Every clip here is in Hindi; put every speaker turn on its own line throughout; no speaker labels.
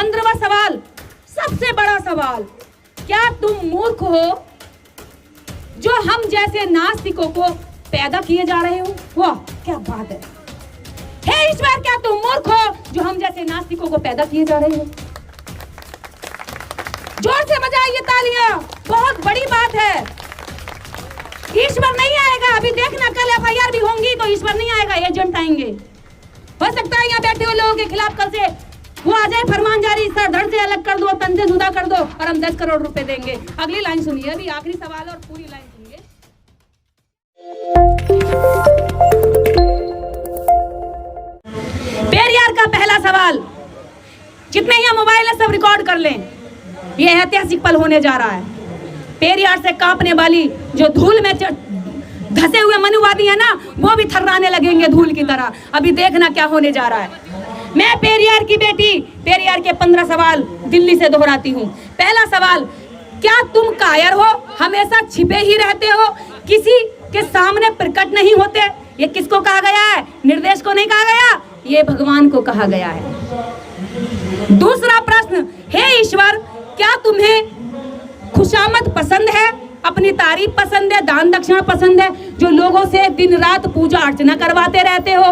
15वां सवाल, सबसे बड़ा सवाल, क्या तुम मूर्ख हो जो हम जैसे नास्तिकों को पैदा किए जा रहे हो? वाह क्या बात है। हे ईश्वर, क्या तुम मूर्ख हो जो हम जैसे नास्तिकों को पैदा किए जा रहे हो? जोर से बजाइए तालियां, बहुत बड़ी बात है। ईश्वर नहीं आएगा, अभी देखना कल एफआईआर भी होंगी तो ईश्वर नहीं आएगा, एजेंट आएंगे। हो सकता है यहाँ बैठे हुए लोगों के खिलाफ कल से वो आ जाए फरमान जारी, सर धड़ से अलग कर दो, तन से जुदा कर दो और हम 10 करोड़ रुपए देंगे। अगली लाइन सुनिए, अभी आखिरी सवाल और पूरी लाइन सुनिए। पेरियार का पहला सवाल, जितने यहाँ मोबाइल है सब रिकॉर्ड कर लें, ये ऐतिहासिक पल होने जा रहा है। पेरियार से कांपने वाली जो धूल में धसे हुए मनुवादी है ना, वो भी थर्राने लगेंगे धूल की तरह। अभी देखना क्या होने जा रहा है। मैं पेरियार की बेटी, पेरियार के 15 सवाल दिल्ली से दोहराती हूँ। पहला सवाल, क्या तुम कायर हो, हमेशा छिपे ही रहते हो, किसी के सामने प्रकट नहीं होते? ये किसको कहा गया है? निर्देश को नहीं कहा गया, ये भगवान को कहा गया है। दूसरा प्रश्न, हे ईश्वर, क्या तुम्हें खुशामद पसंद है, अपनी तारीफ पसंद है, दान दक्षिणा पसंद है, जो लोगों से दिन रात पूजा अर्चना करवाते रहते हो?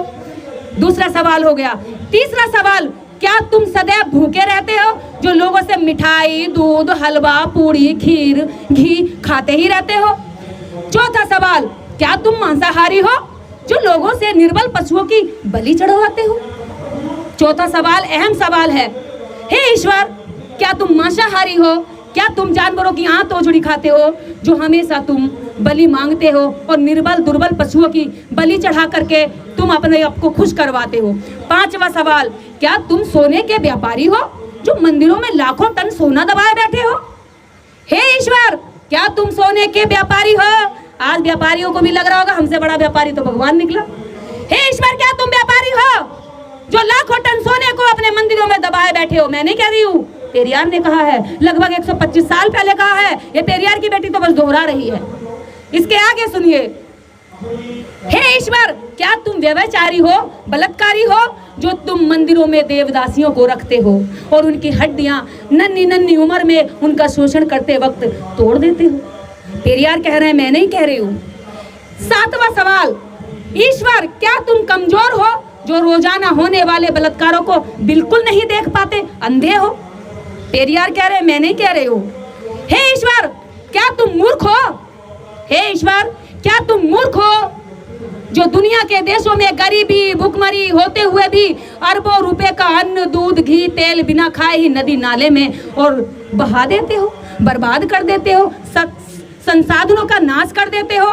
दूसरा सवाल हो गया। तीसरा सवाल, क्या तुम सदैव भूखे रहते हो, जो लोगों से मिठाई, दूध, हलवा, पूरी, खीर, घी खाते ही रहते हो? चौथा सवाल, क्या तुम मांसाहारी हो, जो लोगों से निर्बल पशुओं की बलि चढ़वाते हो? चौथा सवाल अहम सवाल है, हे ईश्वर, क्या तुम मांसाहारी हो, क्या तुम जानवरों की आंत तोजड़ी खाते हो, जो हमेशा तुम बलि मांगते हो और निर्बल दुर्बल पशुओं की बलि चढ़ा करके तुम अपने आप को खुश करवाते हो? पांचवा सवाल, क्या तुम सोने के व्यापारी हो, जो मंदिरों में लाखों टन सोना दबाए बैठे हो? हे ईश्वर, क्या तुम सोने के व्यापारी हो? आज व्यापारियों को भी लग रहा होगा हमसे बड़ा व्यापारी तो भगवान निकला। हे ईश्वर, क्या तुम व्यापारी हो, जो लाखों टन सोने को अपने मंदिरों में दबाए बैठे हो? मैं नहीं कह रही हूँ, पेरियार ने कहा है, लगभग 125 साल पहले कहा है। ये पेरियार की बेटी तो बस दोहरा रही है। इसके आगे सुनिए, हे ईश्वर, क्या तुम व्यभिचारी हो, बलात्कारी हो, जो तुम मंदिरों में देवदासियों को रखते हो और उनकी हड्डियां नन्ही नन्ही उम्र में उनका शोषण करते वक्त तोड़ देते हो? पेरियार कह रहे हैं, मैं नहीं कह रही हूँ। सातवां सवाल, ईश्वर, क्या तुम कमजोर हो, जो रोजाना होने वाले बलात्कारों को बिल्कुल नहीं देख पाते, अंधे हो? पेरियार कह रहे हैं, मैं नहीं कह रही हूँ। हे ईश्वर, क्या तुम मूर्ख हो? हे ईश्वर, क्या तुम मूर्ख हो, जो दुनिया के देशों में गरीबी भुखमरी होते हुए भी अरबों रुपए का अन्न, दूध, घी, तेल बिना खाए ही नदी नाले में और बहा देते हो, बर्बाद कर देते हो, संसाधनों का नाश कर देते हो?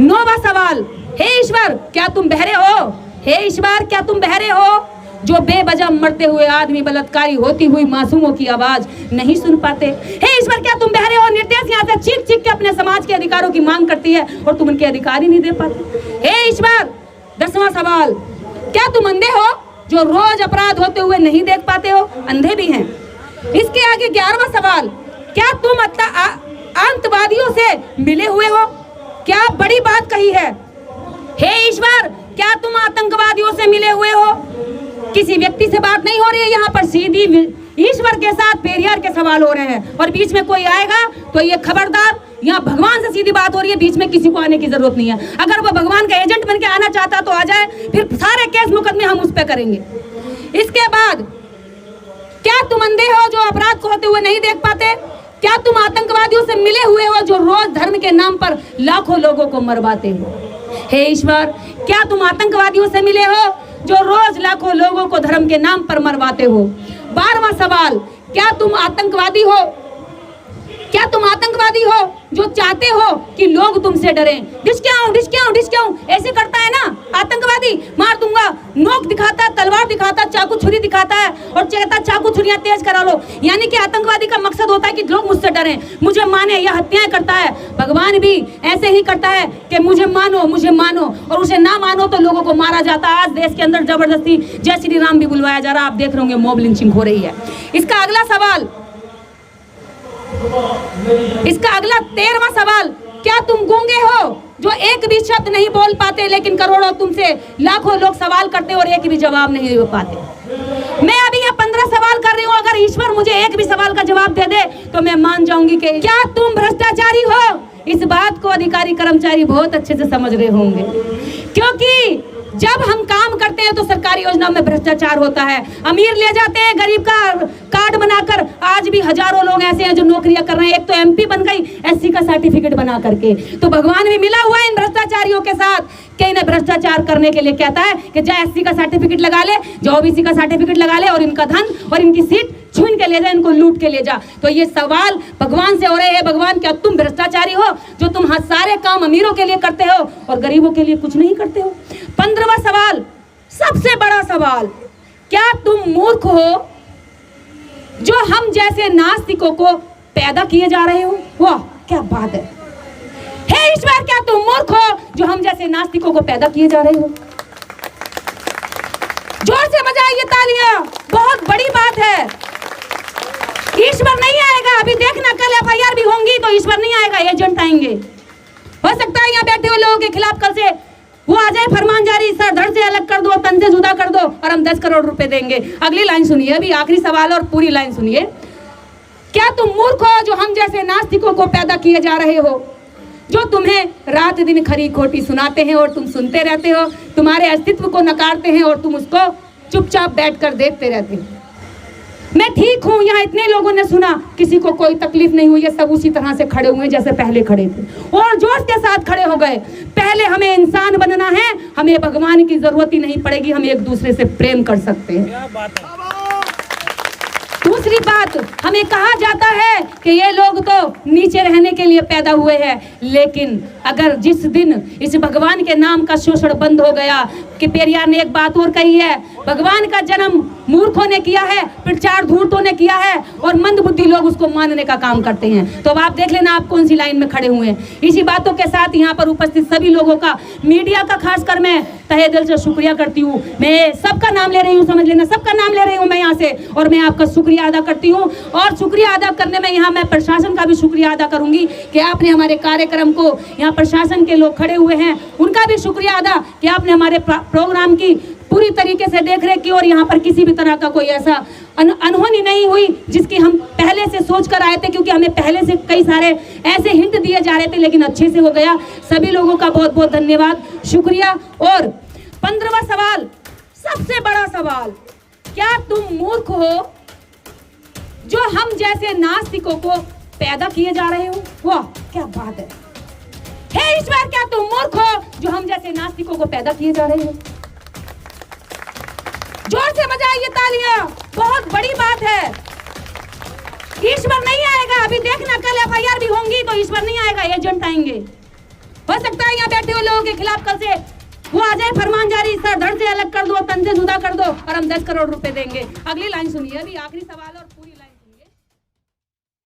नौवां सवाल, हे ईश्वर, क्या तुम बहरे हो? हे ईश्वर, क्या तुम बहरे हो, जो बेवजह मरते हुए आदमी, बलात्कारी होती हुई मासूमों की आवाज नहीं सुन पाते? हे ईश्वर, क्या तुम बहरे हो? निर्देश यहाँ से चीख चीख के अपने समाज के अधिकारों की मांग करती है और तुम उनके अधिकार ही नहीं दे पाते। हे ईश्वर। 10वां सवाल, क्या तुम अंधे हो, जो रोज अपराध होते हुए नहीं देख पाते हो? अंधे भी हैं। इसके आगे 11वां सवाल, क्या तुम आतंकवादियों से मिले हुए हो? क्या बड़ी बात कही है। हे ईश्वर, क्या तुम आतंकवादियों से मिले हुए हो? किसी व्यक्ति से बात नहीं हो रही है यहाँ पर, सीधी ईश्वर के साथ पेरियार के सवाल हो रहे हैं और बीच में कोई आएगा तो ये खबरदार, यहाँ भगवान से सीधी बात हो रही है, बीच में किसी को आने की जरूरत नहीं है। अगर वो भगवान का एजेंट बन के आना चाहता तो आ जाए, फिर सारे केस मुकदमे हम उस पर करेंगे। इसके बाद, क्या तुम अंधे हो, जो अपराध को होते हुए नहीं देख पाते? क्या तुम आतंकवादियों से मिले हुए हो, जो रोज धर्म के नाम पर लाखों लोगों को मरवाते हो? हे ईश्वर, क्या तुम आतंकवादियों से मिले हो, जो रोज लाखों लोगों को धर्म के नाम पर मरवाते हो? 12वां सवाल, क्या तुम आतंकवादी हो, क्या तुम आतंकवादी हो, जो चाहते हो कि लोग तुमसे डरें? डिस्क्याऊं ऐसे करता है ना आतंकवादी, मार दूंगा, नोक दिखाता है, तलवार दिखाता है, चाकू छुरी दिखाता है और कहता है चाकू छुरियां तेज करा लो। यानी कि आतंकवादी का मकसद होता है कि लोग मुझसे डरें, मुझे माने, यह हत्याएं करता है। भगवान भी ऐसे ही करता है कि मुझे मानो, और उसे ना मानो तो लोगों को मारा जाता है। आज देश के अंदर जबरदस्ती जय श्री राम भी बुलवाया जा रहा है, आप देख रहे होंगे, मॉब लिंचिंग हो रही है। इसका अगला 13वां सवाल, क्या तुम गूंगे हो, जो एक भी शब्द नहीं बोल पाते, लेकिन करोड़ों तुमसे लाखों लोग सवाल करते और एक भी जवाब नहीं दे पाते? मैं अभी यहाँ 15 सवाल कर रही हूँ ईश्वर मुझे एक भी सवाल का जवाब दे दे तो मैं मान जाऊंगी कि क्या तुम भ्रष्टाचारी हो। इस बात को अधिकारी कर्मचारी बहुत अच्छे से समझ रहे होंगे, क्योंकि जब हम काम करते हैं तो सरकारी योजना में भ्रष्टाचार होता है। अमीर ले जाते हैं गरीब का कार्ड बनाकर। आज भी हजारों लोग ऐसे हैं जो नौकरियां कर रहे हैं। एक तो एमपी बन गई एससी का सर्टिफिकेट बना करके। तो भगवान भी मिला हुआ है इन भ्रष्टाचारियों के साथ कि इन्हें भ्रष्टाचार करने के लिए कहता है कि जा एससी का सर्टिफिकेट लगा ले, जो ओबीसी का सर्टिफिकेट लगा ले और इनका धन और इनकी सीट छीन के ले जा, इनको लूट के ले जा। तो ये सवाल भगवान से हो रहे हैं, भगवान क्या तुम भ्रष्टाचारी हो जो तुम सारे काम अमीरों के लिए करते हो और गरीबों के लिए कुछ नहीं करते हो। 15वां सवाल, सबसे बड़ा सवाल, क्या तुम मूर्ख हो जो हम जैसे नास्तिकों को पैदा किए जा रहे हो। वाह क्या बात है। हे ईश्वर, क्या तुम मूर्ख हो जो हम जैसे नास्तिकों को पैदा किए जा रहे हो। जोर से बजाइए तालियां, बहुत बड़ी बात है। ईश्वर नहीं आएगा, अभी देखना कल एफआईआर भी होंगी तो ईश्वर नहीं आएगा, एजेंट आएंगे। हो सकता है यहाँ बैठे हुए लोगों के खिलाफ कल से वो आ जाए फरमान जारी, सर धड़ से अलग कर दो, तन से जुदा कर दो और हम 10 करोड़ रुपए देंगे। अगली लाइन सुनिए, अभी आखिरी सवाल और पूरी लाइन सुनिए। क्या तुम मूर्ख हो जो हम जैसे नास्तिकों को पैदा किए जा रहे हो, जो तुम्हें रात दिन खरी खोटी सुनाते हैं और तुम सुनते रहते हो, तुम्हारे अस्तित्व को नकारते हैं और तुम उसको चुपचाप बैठकर देखते रहते हो। मैं ठीक हूं, यहाँ इतने लोगों ने सुना, किसी को कोई तकलीफ नहीं हुई, ये सब उसी तरह से खड़े हुए जैसे पहले खड़े थे और जोश के साथ खड़े हो गए। पहले हमें इंसान बनना है, हमें भगवान की जरूरत ही नहीं पड़ेगी, हम एक दूसरे से प्रेम कर सकते हैं। क्या बात है। दूसरी बात, हमें कहा जाता है कि ये लोग तो नीचे रहने के लिए पैदा हुए हैं, लेकिन अगर जिस दिन इस भगवान के नाम का शोषण बंद हो गया, कि पेरियार ने एक बात और कही है, भगवान का जन्म मूर्खों ने किया है, प्रचार धूर्तों ने किया है और मंदबुद्धि लोग उसको मानने का काम करते हैं। तो अब आप देख लेना आप कौन सी लाइन में खड़े हुए हैं। इसी बातों के साथ यहाँ पर उपस्थित सभी लोगों का, मीडिया का खासकर मैं तहे दिल से शुक्रिया करती हूँ। मैं सबका नाम ले रही हूँ, समझ लेना, सबका नाम ले रही हूँ मैं यहाँ से, और मैं आपका शुक्रिया अदा करती हूँ। और शुक्रिया अदा करने में यहाँ मैं प्रशासन का भी शुक्रिया अदा करूंगी कि आपने हमारे कार्यक्रम को, यहाँ प्रशासन के लोग खड़े हुए हैं उनका भी शुक्रिया अदा कि आपने हमारे प्रोग्राम की पूरी तरीके से देखरेख की और यहाँ पर किसी भी तरह का कोई ऐसा अनहोनी नहीं हुई जिसकी हम पहले से सोच कर आए थे, क्योंकि हमें पहले से कई सारे ऐसे हिंट दिए जा रहे थे, लेकिन अच्छे से हो गया। सभी लोगों का बहुत बहुत धन्यवाद, शुक्रिया। और 15वां सवाल, सबसे बड़ा सवाल, क्या तुम मूर्ख हो जो हम जैसे नास्तिकों को पैदा किए जा रहे हो। वाह क्या बात है। हे ईश्वर, क्या तुम मूर्ख हो जो हम जैसे नास्तिकों को पैदा किए जा रहे हो। जोर से बजाइए तालियां, बहुत बड़ी बात है। ईश्वर नहीं आएगा, अभी देखना कल एफआईआर भी होंगी तो ईश्वर नहीं आएगा, एजेंट आएंगे। हो सकता है यहाँ बैठे हुए लोगों के खिलाफ कल से वो आ जाए फरमान जारी, सर धड़ से अलग कर दो, तन से जुदा कर दो और हम 10 करोड़ रुपए देंगे। अगली लाइन सुनिए, अभी आखिरी सवाल और